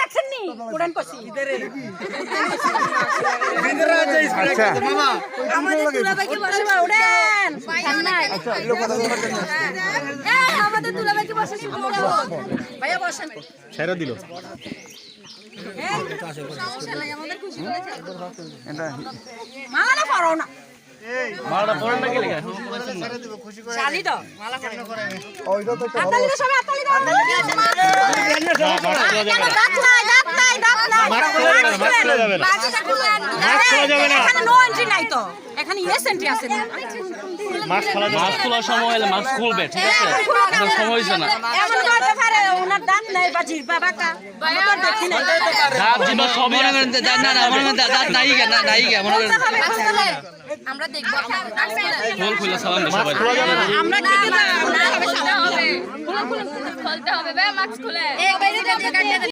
দেখছেননি কোরআন কইছি আচ্ছা আমাদের দুলাভাইকে বসে উড়েন আচ্ছা এগুলো কথা বলতে পারছেন না এই আমাদের দুলাভাইকে বসে ভাইয়া বসেন ছেড়ে দিল এই সমস্যা নাই আমাদের খুশি করেছে এটা মালা পরাও না মালটা পড়েন না কি লেখা শালি দাও মালা পরাও ওইটা তো একটা হাতালি দাও সবাই হাতালি দাও দাঁত নাই এখানে নো এন্ট্রি নাই তো এখানে ইয়েস এন্ট্রি আছে মাস্ক খোলার সময় হলে মাস্ক খুলবে ঠিক আছে এখন সময় হইছে না এমন করতে পারে ওনার দাঁত নাই বা জিহ্বা বাঁকা আমরা তো দেখি না দাঁত জিবা সবই না না আমার মধ্যে দাঁত নাই কেন নাই কেন মনে করেন আমরা দেখব খোল খুলে সালাম দে সবাই আমরা দেখি না খুলতে হবে খুলতে হবে মাস্ক খুলে